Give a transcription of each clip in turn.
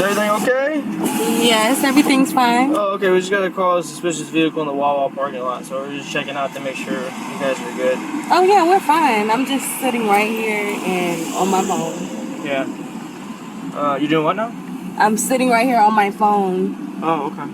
everything okay? Yes, everything's fine. Oh, okay. We just got a call a suspicious vehicle in the Wawa parking lot, so we're just checking out to make sure you guys are good. Oh yeah, we're fine. I'm just sitting right here and on my phone. Yeah. You doing what now? I'm sitting right here on my phone. Oh, okay.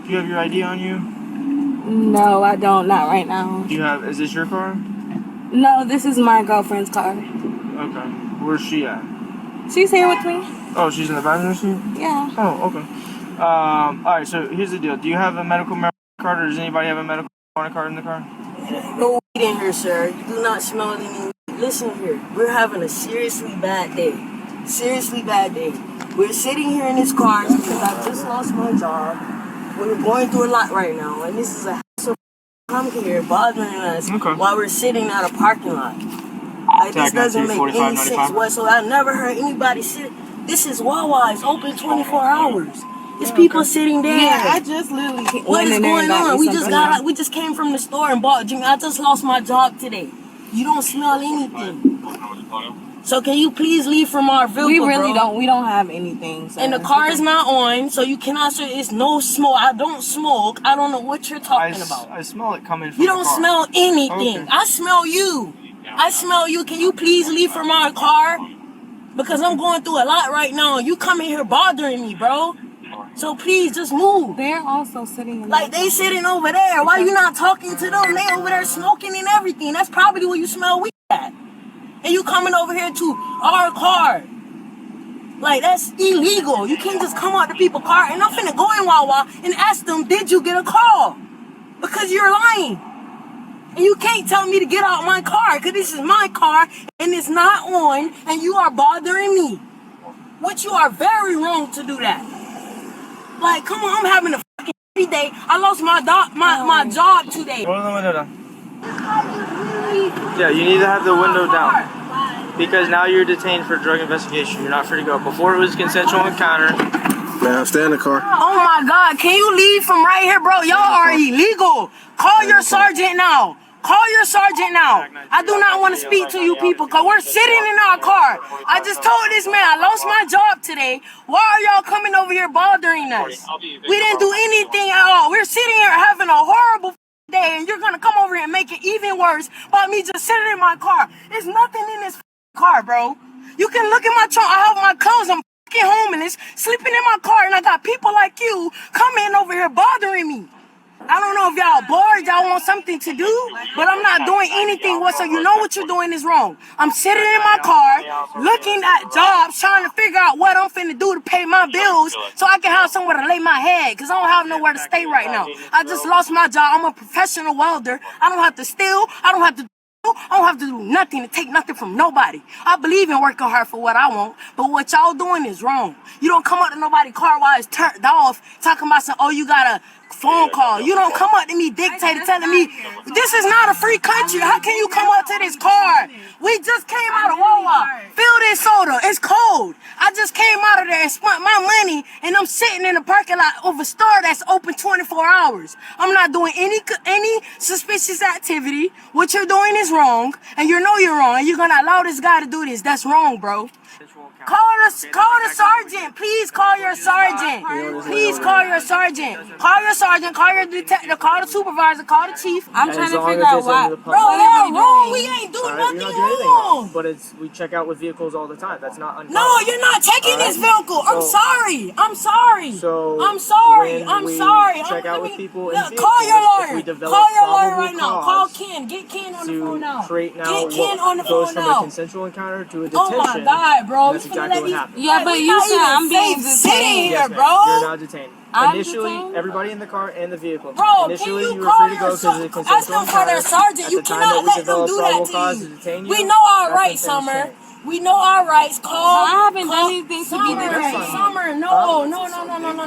Do you have your ID on you? No, I don't. Not right now. Do you have? Is this your car? No, this is my girlfriend's car. Okay. Where's she at? She's here with me. Oh, she's in the passenger seat? Yeah. Oh, okay. Alright, so here's the deal. Do you have a medical marijuana card, or does anybody have a medical marijuana card in the car? No weed in here, sir. You do not smell any weed. Listen here. We're having a seriously bad day. Seriously bad day. We're sitting here in this car because I just lost my job. We're going through a lot right now, and this is a hassle. Come here bothering us while we're sitting at a parking lot. Like, this doesn't make any sense whatsoever. I never heard anybody sit. This is Wawa. It's open 24 hours. There's people sitting there. Yeah, I just literally what is going on? We just came from the store and bought a drink. I just lost my job today. You don't smell anything. So can you please leave from our vehicle? We really don't. We don't have anything. Sir. And the car is not on, so you cannot say it's no smoke. I don't smoke. I don't know what you're talking about. I smell it coming from You don't smell anything. Okay. I smell you. I smell you. Can you please leave from our car? Because I'm going through a lot right now. You coming here bothering me, bro. So please just move. They're also sitting in like they sitting over there. Why you not talking to them? They over there smoking and everything. That's probably where you smell weed at. And you coming over here to our car. Like, that's illegal. You can't just come out to people's car. And I'm finna go in Wawa and ask them, did you get a call? Because you're lying. And you can't tell me to get out my car, because this is my car and it's not on, and you are bothering me. Which you are very wrong to do that. Like, come on, I'm having a fucking day. I lost my job today. Roll the window down. Yeah, you need to have the window down. Because now you're detained for drug investigation. You're not free to go. Before it was consensual encounter. Ma'am, stay in the car. Oh my God, can you leave from right here, bro? Y'all are illegal. Call your sergeant now. Call your sergeant now. I do not want to speak to you people because we're sitting in our car. I just told this man I lost my job today. Why are y'all coming over here bothering us? We didn't do anything at all. We're sitting here having a horrible day, and you're going to come over here and make it even worse by me just sitting in my car. There's nothing in this car, bro. You can look at my trunk. I have my clothes. I'm fucking homeless, sleeping in my car, and I got people like you coming over here bothering me. I don't know if y'all bored, y'all want something to do, but I'm not doing anything whatsoever. You know what you're doing is wrong. I'm sitting in my car, looking at jobs, trying to figure out what I'm finna do to pay my bills so I can have somewhere to lay my head, because I don't have nowhere to stay right now. I just lost my job. I'm a professional welder. I don't have to steal. I don't have to do nothing to take nothing from nobody. I believe in working hard for what I want, but what y'all doing is wrong. You don't come up to nobody's car while it's turned off, talking about some, oh, you got a phone call. You don't come up to me dictating, telling me, this is not a free country. How can you come up to this car? We just came out of Wawa. Fill this soda. It's cold. I just came out of there and spent my money, and I'm sitting in the parking lot of a store that's open 24 hours. I'm not doing any suspicious activity. What you're doing is wrong, and you know you're wrong, and you're gonna allow this guy to do this. That's wrong, bro. Call the sergeant. Please call your sergeant. Please call your sergeant. Call your sergeant. Call your detective. Call the supervisor. Call the chief. I'm trying to figure out why. Bro, y'all wrong. We ain't doing nothing wrong. But we check out with vehicles all the time. That's not uncommon. No, you're not checking this vehicle. I'm sorry. I'm sorry. I'm sorry. Check out with people in vehicles. Call your lawyer. Call your lawyer right now. Call Ken. Get Ken on the phone now. Get Ken on the phone now. Goes from a consensual encounter to a detention. Oh my God, bro. That's exactly what happened. Yeah, but you said I'm being detained. Yes, bro. You're not detained. Initially, detained? everybody in the car and the vehicle. Bro, initially, can you were free to go because of the consensual ask them for their sergeant. You cannot let them do that to you. We know our rights, Summer. We know our rights. Call. I haven't done anything to be detained. Summer, no.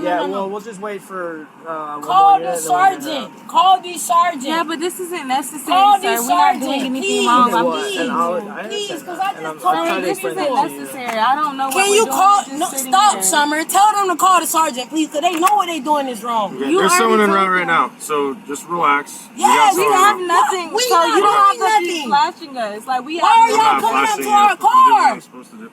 Yeah, well, we'll just wait for call the sergeant. Call the sergeant. Yeah, but this isn't necessary, call sir. We're not doing anything wrong. Please, because I just told you this isn't necessary. I don't know what Can you call? No, stop, Summer. Tell them to call the sergeant, please, because they know what they're doing is wrong. Okay, there's someone en route right now, so just relax. Yeah, we have nothing. We so you don't have to nothing. keep flashing us. Like we. Why are y'all coming up to our car? I'm supposed to do.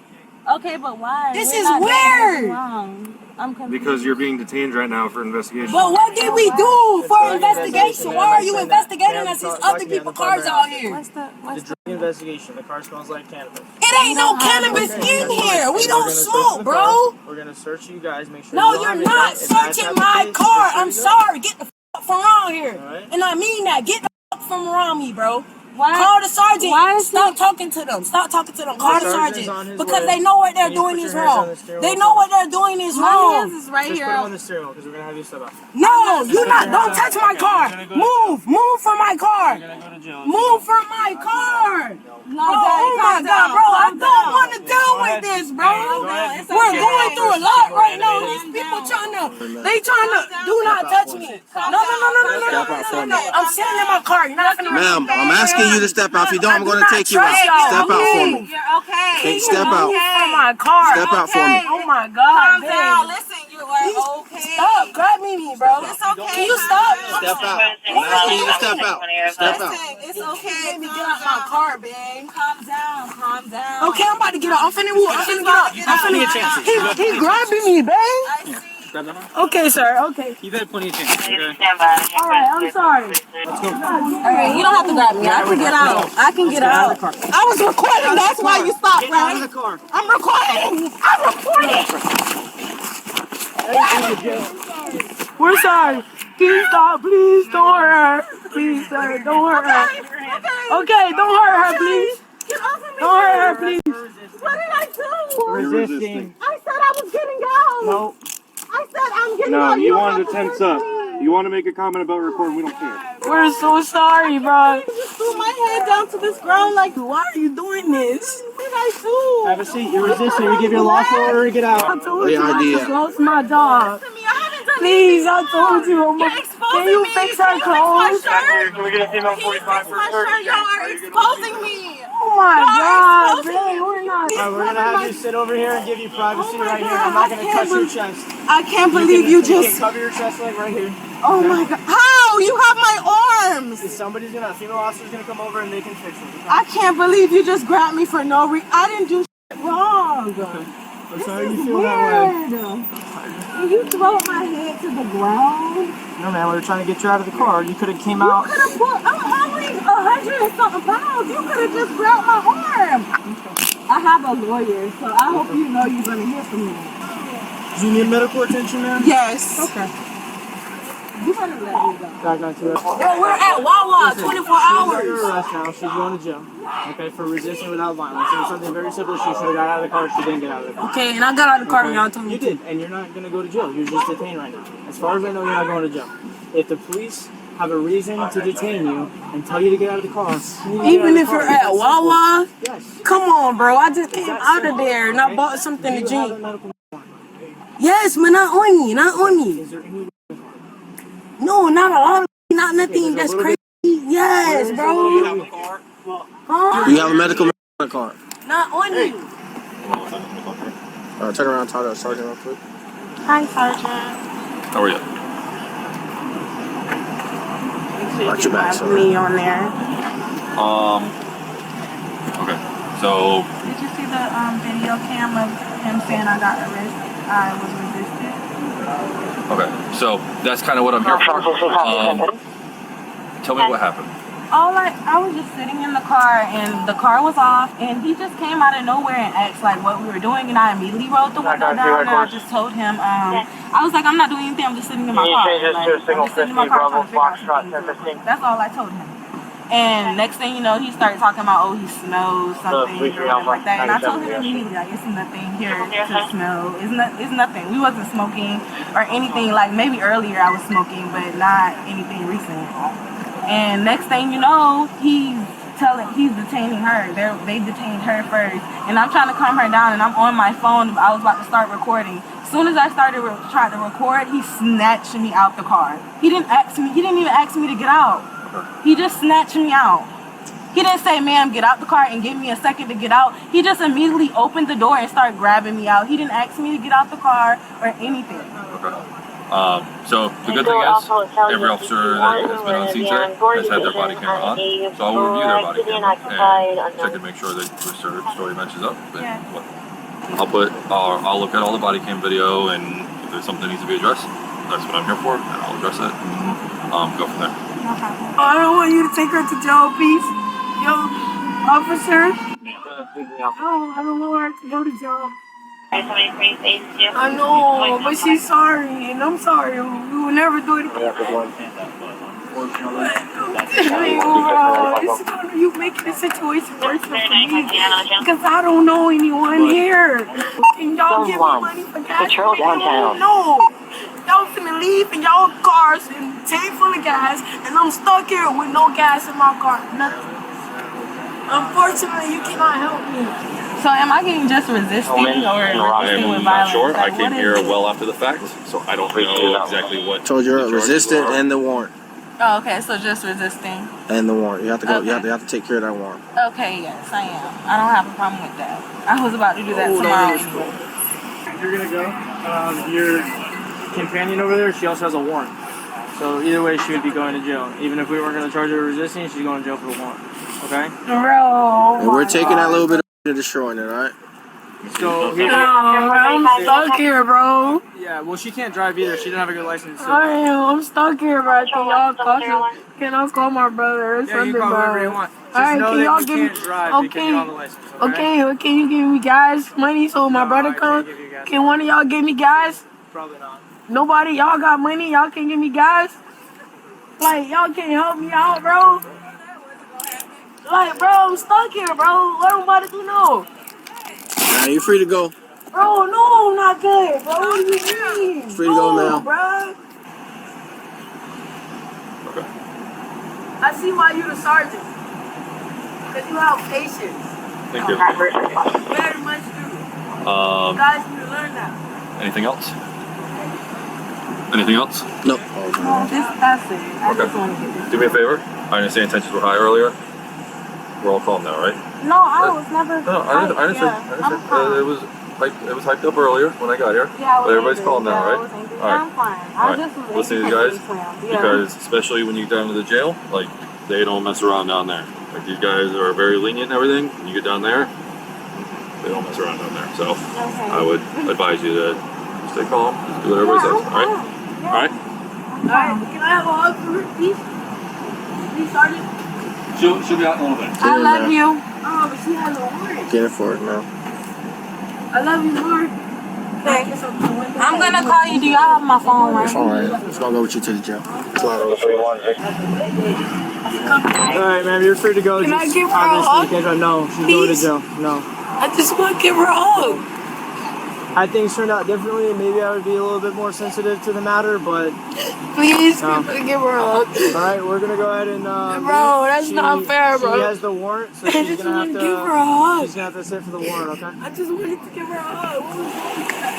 Okay, but why? This We're is not doing weird. anything wrong. I'm confused. Because you're being detained right now for investigation. But what did we do for investigation? Why are you investigating us? There's other people's cars out here. What's the drug investigation. The car smells like cannabis. It ain't no cannabis in here. We don't smoke, bro. We're gonna search you guys. Make sure. No, you're not searching my car. I'm sorry. Get the fuck from around here. And I mean that. Get the fuck from around me, bro. Call the sergeant. Stop talking to them. Stop talking to them. Call the sergeant. Because they know what they're doing is wrong. They know what they're doing is wrong. My hands is right Just here. put it on the steering wheel because we're gonna have you step out. No, you not. Don't touch my car. Move. Move from my car. You're gonna go to jail. Move from my car. No, Oh my God, bro. I don't want to deal with this, bro. We're going through a lot right now. These people trying to do not touch me. No. I'm sitting in my car. You're not gonna. Ma'am, I'm asking you to step out. If you don't, I'm going to take you out. Step out for me. You're okay. Okay, step out. From my car. Step out for me. Oh my God. Calm down. Listen, you are okay. Stop grabbing me, bro. It's okay. Can you stop? Step out. I'm asking you to step out. Step out. It's okay. Let me get out my car, babe. Calm down. Calm down. Okay, I'm about to get out. I'm finna move. I'm finna get out. He's grabbing me, babe. I see. Okay, sir. Okay. You've had plenty of chances. Okay. All right. I'm sorry. All right, you don't have to grab me. I can get out. I can get out. I was recording. That's why you stopped, right? the car. I'm recording. I'm recording. We're sorry. Please stop. Please don't hurt her. Please, sir. Don't hurt her. Okay, don't hurt her, please. Don't hurt her, please. What did I do? Resisting. I said I was getting out. No. I said I'm getting No, out. you wanted to tense up. You want to make a comment about recording, we don't care. We're so sorry, bro. You just threw my head down to this ground like, why are you doing this? What did I do? Have a seat. You're resisting. We give you a lawful order to get out. I told you I just lost my job. Please, I told you. Can you fix her clothes? Can we get a female 45 for search? Y'all are exposing me. Oh my God, babe, we're not. We're gonna have you sit over here and give you privacy right here. I'm not gonna touch your chest. I can't believe you just. Cover your chest leg right here. Oh my God. How? You have my arms. Somebody's gonna, a female officer's gonna come over and they can fix it. I can't believe you just grabbed me for no reason. I didn't do shit wrong. I'm sorry you feel that way. Can you throw my head to the ground? No, man, we were trying to get you out of the car. You could have came out. You could have put, I'm only 100 and something pounds. You could have just grabbed my arm. I have a lawyer, so I hope you know you're going to hear from me. Do you need medical attention, man? Yes. Okay. You better let me go. Back 9 Bro, we're at Wawa 24 She's under hours. arrest now. She's going to jail. Okay, for resisting without violence. It was something very simple. She should have got out of the car. She didn't get out of the car. Okay, and I got out of the car and y'all told me You did, and you're not going to go to jail. You're just detained right now. As far as I know, you're not going to jail. If the police have a reason to detain you and tell you to get out of the car, even if you're at Wawa, yes. come on, bro. I just came out of there and I bought something to drink. Yes, but not on me, not on me. Is there any No, not a lot of not nothing. That's crazy. Yes, bro. Huh? You have a medical card. Not on me. Turn around and talk to the sergeant real quick. Hi, Sergeant. How are you? Watch your back, sir. Me on there. Okay. So, Did you see the video cam of him saying I got arrested? I was resisting. okay. So that's kind of what I'm here for. Tell me what happened. I was just sitting in the car and the car was off and he just came out of nowhere and asked like what we were doing and I immediately rolled the window down and I just told him I was like I'm not doing anything, I'm just sitting in my car. That's all I told him. And next thing you know, he started talking about, he smells something or whatever like that. And I told him immediately, like, it's nothing here to smell. It's nothing. We wasn't smoking or anything. Like, maybe earlier I was smoking, but not anything recent. And next thing you know, he's detaining her. They detained her first. And I'm trying to calm her down, and I'm on my phone. I was about to start recording. As soon as I started trying to record, he snatched me out the car. He didn't even ask me to get out. He just snatched me out. He didn't say, ma'am, get out the car and give me a second to get out. He just immediately opened the door and started grabbing me out. He didn't ask me to get out the car or anything. Okay. So the good thing is, every officer that has been on scene today has had their body camera on. So I will review their body camera and check and make sure that the story matches up. Yeah. I'll look at all the body cam video, and if there's something that needs to be addressed, that's what I'm here for, and I'll address it. Go from there. I don't want you to take her to jail, please. Yo, officer. I don't want her to go to jail. I know, but she's sorry, and I'm sorry. We will never do it again. You making the situation worse for me because I don't know anyone here. Can y'all give me money for gas? Patrol downtown. No. Y'all finna leave in y'all cars and tank full of gas, and I'm stuck here with no gas in my car. Nothing. Unfortunately, you cannot help me. So am I getting just resisting or resisting with I'm violence? not sure. Like, I came here well after the fact, so I don't know exactly what. Told you resistant and the warrant. Oh, okay, so just resisting. And the warrant. You have to go. Okay. You have to take care of that warrant. Okay, yes, I am. I don't have a problem with that. I was about to do that tomorrow. You're gonna go. Your companion over there, she also has a warrant. So either way, she would be going to jail. Even if we weren't gonna charge her with resisting, she's going to jail for the warrant. Okay? Bro. And we're taking that little bit of destroying it, all right? So I'm stuck here, bro. yeah, well, she can't drive either. She doesn't have a good license. So. I'm stuck here, bro. Can y'all call my brother or Yeah, something, you can call whoever you bro? want. Just Alright, know can that y'all you give me? can't drive because you don't have a license. Okay, can you give me gas money so my brother I comes? can't give you gas. Can one of y'all give me gas? Probably not. Nobody, y'all got money? Y'all can give me gas? Like, y'all can't help me out, bro? Like, bro, I'm stuck here, bro. What am I about to do now? Now you're free to go. Bro, no, I'm not good, bro. What do you mean? Free to go, No, man. bro. I see why you the sergeant. Because you have patience. Thank you. Very much do. You guys need to learn that. Anything else? Anything else? No. That's it. I just want to get this. Do me a favor. I understand tensions were high earlier. We're all calm now, right? No, I was never. No, I understand. I'm fine. It was hyped up earlier when I got here. Yeah, But everybody's calm now, right? Yeah, All right. I'm fine. All I right. just was Listen to these guys, because especially when you get down to the jail, like, they don't mess around down there. Like, these guys are very lenient and everything. When you get down there, they don't mess around down there. So I would advise you to stay calm, just do what everybody says. All right? All right? Alright, can I have a hug for her, please? Please, sergeant? She'll be out in a little bit. I love you. Oh, but she has a warrant. Get it for it now. I love you more. Okay. I'm gonna call you. Do y'all have my phone right? It's all right. It's gonna go with you to the jail. Alright, ma'am, you're free to go. Can I Just give her a obviously, hug? you can't drive. No, she's going to Please? jail. No. I just want to give her a hug. Had things turned out differently, maybe I would be a little bit more sensitive to the matter, but Please, No. give her a hug. alright, we're gonna go ahead and Bro, that's not fair, bro. She has the warrant, so I she's just gonna have want to to give her a hug. she's gonna have to sit for the warrant, okay? I just wanted to give her a hug. What was wrong with that?